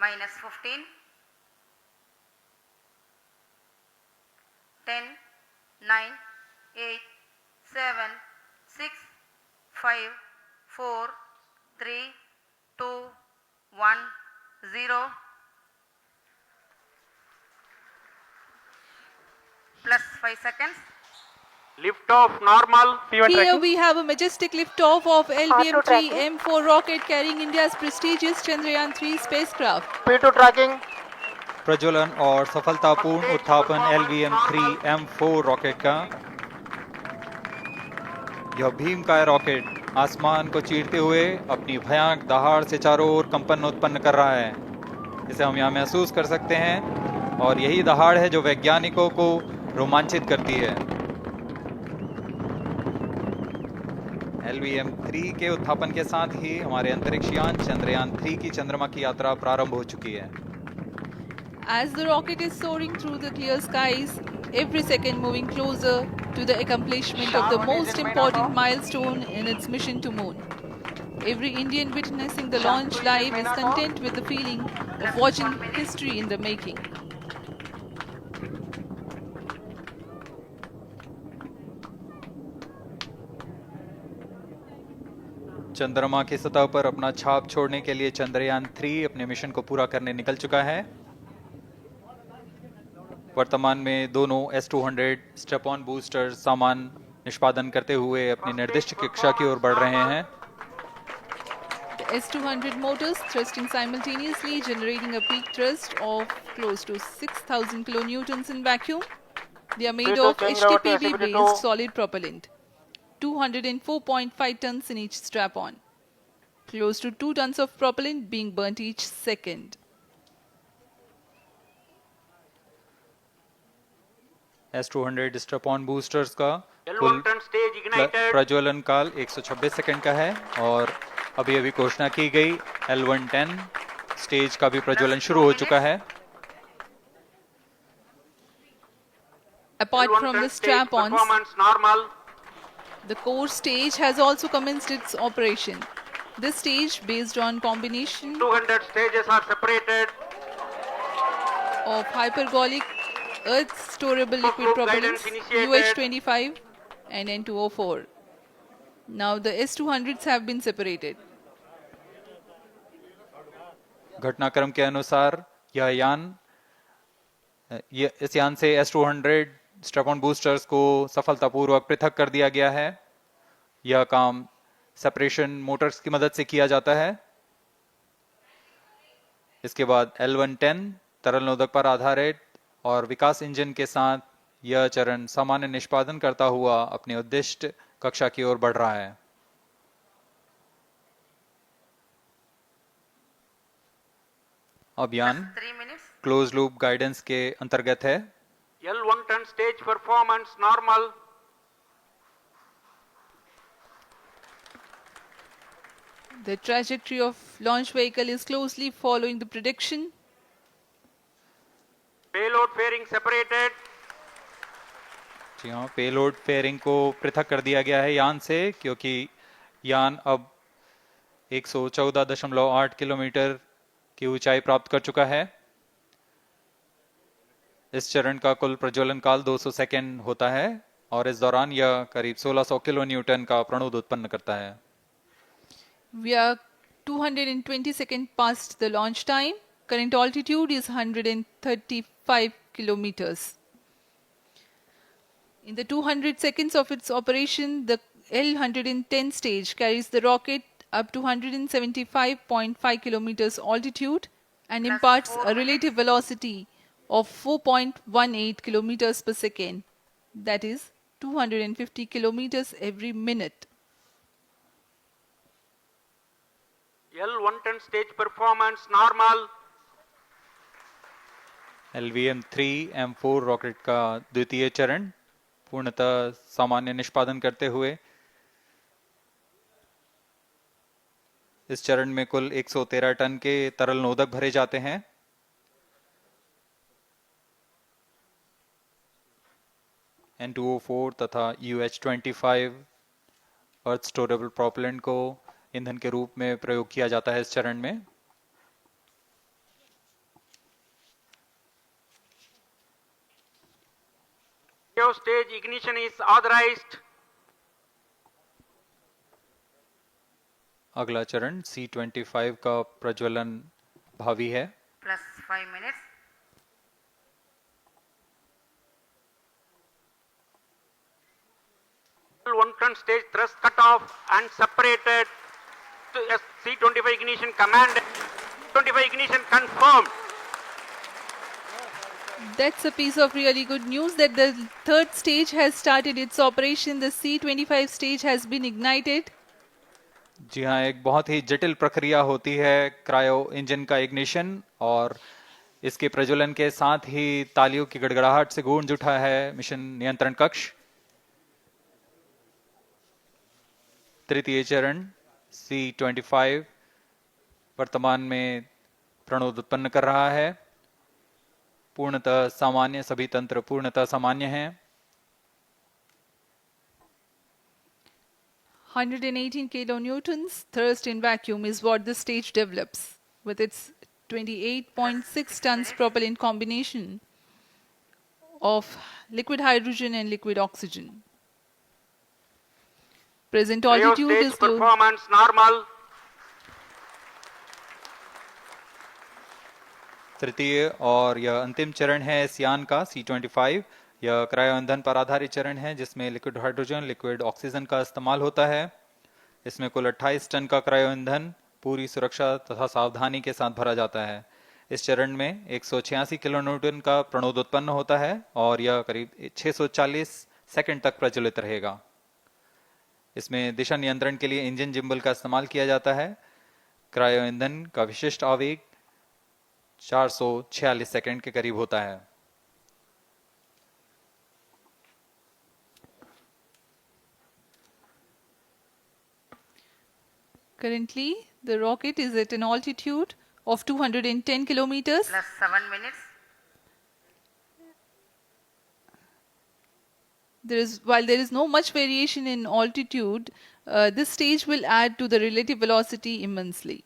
-15, 10, 9, 8, 7, 6, 5, 4, 3, 2, 1, 0. Plus 5 seconds. Lift off normal. Here we have a majestic liftoff of LVM-3 M4 rocket carrying India's prestigious Chandrayaan-3 spacecraft. P2 tracking. प्रज्वलन और सफलतापूर्ण उत्थापन LVM-3 M4 rocket का। यह भीमकाय rocket आसमान को चीरते हुए अपनी भयानक दहाड़ से चारों ओर कंपन उत्पन्न कर रहा है। इसे हम यहाँ महसूस कर सकते हैं और यही दहाड़ है जो वैज्ञानिकों को रोमांचित करती है। LVM-3 के उत्थापन के साथ ही हमारे अंतरिक्ष यान चंद्रयान-3 की चंद्रमा की यात्रा प्रारंभ हो चुकी है। As the rocket is soaring through the clear skies, every second moving closer to the accomplishment of the most important milestone in its mission to moon. Every Indian witnessing the launch live is content with the feeling of watching history in the making. चंद्रमा की सतह पर अपना छाप छोड़ने के लिए चंद्रयान-3 अपने मिशन को पूरा करने निकल चुका है। वर्तमान में दोनों S-200 स्टेप ऑन बूस्टर सामान निष्पादन करते हुए अपनी निर्दिष्ट कक्षा की ओर बढ़ रहे हैं। The S-200 motors thrusting simultaneously, generating a peak thrust of close to 6,000 kilonewtons in vacuum. They are made of HTPB-based solid propellant, 204.5 tons in each strap-on. Close to 2 tons of propellant being burnt each second. S-200 step on boosters का कुल प्रज्वलन काल 126 second का है और अभी अभी घोषणा की गई L110 स्टेज का भी प्रज्वलन शुरू हो चुका है। Apart from the strap-ons, the core stage has also commenced its operation. This stage, based on combination 200 stages are separated. of hypergolic earth storable liquid propellants UH-25 and N2O4. Now the S-200s have been separated. घटनाक्रम के अनुसार इस यान से S-200 step on boosters को सफलतापूर्वक पृथक कर दिया गया है। यह काम सेपरेशन मोटर्स की मदद से किया जाता है। इसके बाद L110 तरल नोदक पर आधारित और विकास इंजन के साथ यह चरण सामान्य निष्पादन करता हुआ अपनी उद्दिष्ट कक्षा की ओर बढ़ रहा है। अभियान क्लोज लूप गाइडेंस के अंतर्गत है। L110 stage performance normal. The trajectory of launch vehicle is closely following the prediction. Payload fairing separated. जी हाँ, पेलोड फेयरिंग को पृथक कर दिया गया है यान से, क्योंकि यान अब 114.8 किलोमीटर की ऊंचाई प्राप्त कर चुका है। इस चरण का कुल प्रज्वलन काल 200 सेकेंड होता है और इस दौरान यह करीब 1600 किलो न्यूटन का प्रणुद उत्पन्न करता है। We are 220 seconds past the launch time. Current altitude is 135 kilometers. In the 200 seconds of its operation, the L110 stage carries the rocket up to 175.5 kilometers altitude and imparts a relative velocity of 4.18 kilometers per second, that is 250 kilometers every minute. L110 stage performance normal. LVM-3 M4 rocket का द्वितीय चरण पूर्णतः सामान्य निष्पादन करते हुए इस चरण में कुल 113 टन के तरल नोदक भरे जाते हैं। N2O4 तथा UH-25 अर्थ स्टोरेबल प्रोपेलेंट को ईंधन के रूप में प्रयोग किया जाता है इस चरण में। ignition is authorized. अगला चरण C25 का प्रज्वलन भावी है। plus 5 minutes. L1 ton stage thrust cut off and separated. C25 ignition commanded. 25 ignition confirmed. That's a piece of really good news that the third stage has started its operation. The C25 stage has been ignited. जी हाँ, एक बहुत ही जटिल प्रक्रिया होती है cryo engine का ignition, और इसके प्रज्वलन के साथ ही तालियों की गड़गड़ाहट से गूंज उठा है मिशन नियंत्रण कक्ष। तृतीय चरण C25 वर्तमान में प्रणोद उत्पन्न कर रहा है। पूर्णतः सामान्य, सभी तंत्र पूर्णतः सामान्य हैं। 118 kilonewtons thrust in vacuum is what the stage develops with its 28.6 tons propellant combination of liquid hydrogen and liquid oxygen. Present Cryo altitude stage is low. performance normal. तृतीय और यह अंतिम चरण है इस यान का C25। यह क्रायो ईंधन पर आधारित चरण है जिसमें लिक्विड हाइड्रोजन, लिक्विड ऑक्सीजन का इस्तेमाल होता है। इसमें कुल 28 टन का क्रायो ईंधन पूरी सुरक्षा तथा सावधानी के साथ भरा जाता है। इस चरण में 186 किलोन्यूटन का प्रणोद उत्पन्न होता है और यह करीब 640 सेकंड तक प्रज्वलित रहेगा। इसमें दिशा नियंत्रण के लिए इंजन जिम्बल का इस्तेमाल किया जाता है। क्रायो ईंधन का विशिष्ट आवेग 446 सेकंड के करीब होता है। Currently, the rocket is at an altitude of 210 kilometers. Plus 7 minutes. While there is no much variation in altitude, this stage will add to the relative velocity immensely.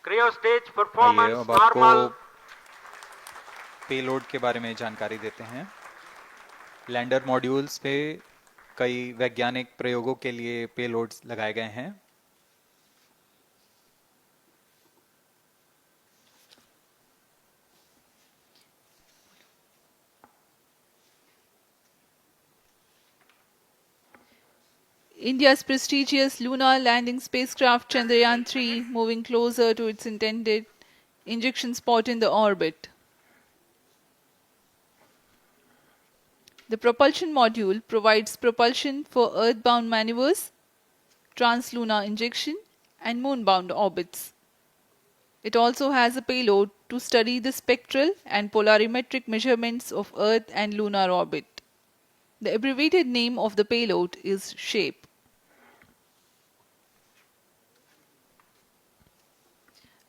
Cryo stage आइए performance अब आपको normal. Payload के बारे में जानकारी देते हैं। Lander modules पे कई वैज्ञानिक प्रयोगों के लिए पेलोड्स लगाए गए हैं। India's prestigious lunar landing spacecraft Chandrayaan-3 moving closer to its intended injection spot in the orbit. The propulsion module provides propulsion for earthbound maneuvers, translunar injection, and moonbound orbits. It also has a payload to study the spectral and polarimetric measurements of Earth and lunar orbit. The abbreviated name of the payload is SHAPE.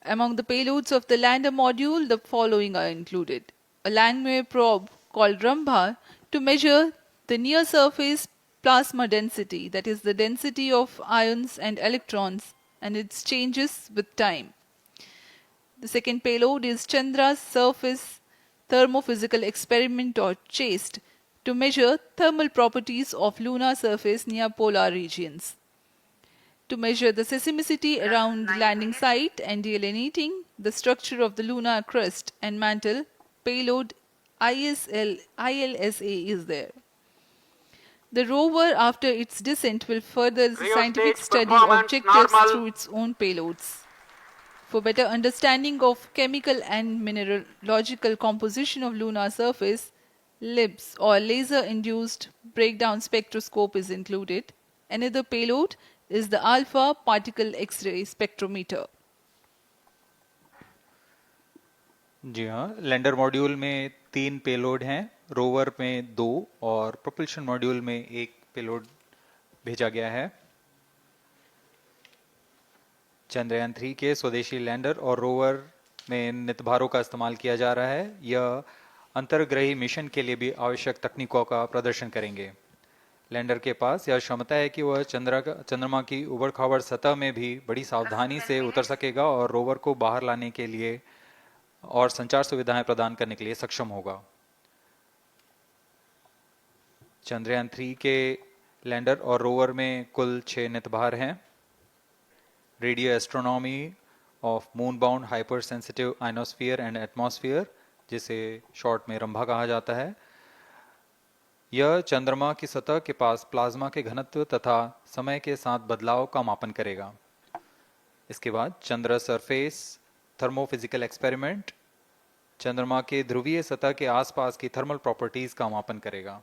Among the payloads of the lander module, the following are included. A Langmuir probe called Rambha to measure the near-surface plasma density, that is the density of ions and electrons, and its changes with time. The second payload is Chandra's Surface Thermophysical Experiment, or CHASTE, to measure thermal properties of lunar surface near polar regions. To measure the seismicity around the landing site and delineating the structure of the lunar crust and mantle, payload ILSA is there. The rover, after its descent, will further the Cryo scientific stage study performance objectives normal. through its own payloads. For better understanding of chemical and mineralogical composition of lunar surface, LIBS, or laser-induced breakdown spectroscope, is included. Another payload is the alpha particle X-ray spectrometer. जी हाँ, lander module में 3 payload हैं, rover में 2 और propulsion module में 1 payload भेजा गया है। चंद्रयान 3 के स्वदेशी लैंडर और रोवर में नितभारों का इस्तेमाल किया जा रहा है। यह अंतर्ग्रही मिशन के लिए भी आवश्यक तकनीकों का प्रदर्शन करेंगे। लैंडर के पास यह क्षमता है कि वह चंद्रमा की उबड़-खाबड़ सतह में भी बड़ी सावधानी से उतर सकेगा और रोवर को बाहर लाने के लिए और संचार सुविधाएं प्रदान करने के लिए सक्षम होगा। चंद्रयान 3 के लैंडर और रोवर में कुल 6 नितभार हैं। Radio astronomy of moon bound hyper sensitive ionosphere and atmosphere, जिसे शॉर्ट में रंभा कहा जाता है, यह चंद्रमा की सतह के पास प्लाज्मा के घनत्व तथा समय के साथ बदलाव का मापन करेगा। इसके बाद चंद्र सरफेस थर्मोफिजिकल एक्सपेरिमेंट चंद्रमा के ध्रुवीय सतह के आसपास की थर्मल प्रॉपर्टीज का मापन करेगा।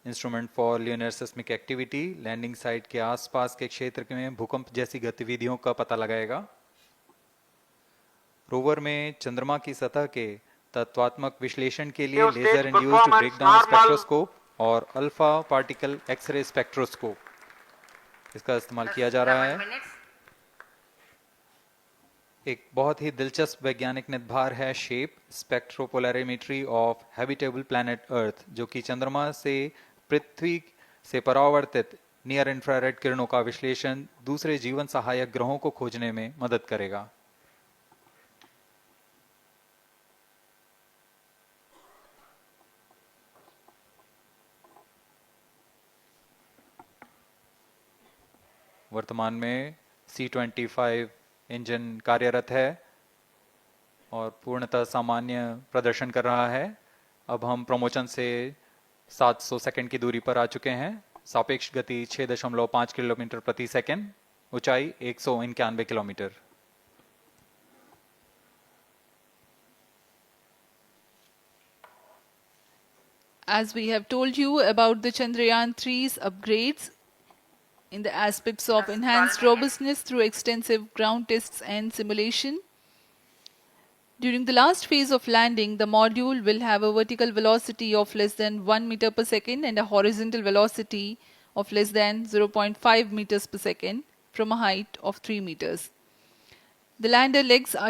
Instrument for lunar seismic activity landing site के आसपास के क्षेत्र में भूकंप जैसी गतिविधियों का पता लगाएगा। रोवर में चंद्रमा की सतह के तत्वात्मक विश्लेषण के लिए लेजर इंड्यूस्ड ब्रेकडाउन स्पेक्ट्रोस्कोप और अल्फा पार्टिकल एक्सरे स्पेक्ट्रोस्कोप इसका इस्तेमाल किया जा रहा है। एक बहुत ही दिलचस्प वैज्ञानिक नितभार है shape स्पेक्ट्रोपोलैरिमेट्री of habitable planet earth, जो कि चंद्रमा से पृथ्वी से परावर्तित नियर इंफ्रारेड किरणों का विश्लेषण दूसरे जीवन सहायक ग्रहों को खोजने में मदद करेगा। वर्तमान में C-25 इंजन कार्यरत है और पूर्णतः सामान्य प्रदर्शन कर रहा है। अब हम प्रमोशन से 700 सेकंड की दूरी पर आ चुके हैं। सापेक्ष गति 6.5 किलोमीटर प्रति सेकंड, ऊंचाई 191 kilometre. As we have told you about the Chandrayaan 3's upgrades in the aspects of enhanced robustness through extensive ground tests and simulation. During the last phase of landing, the module will have a vertical velocity of less than 1 meter per second and a horizontal velocity of less than 0.5 meters per second from a height of 3 meters. The lander legs are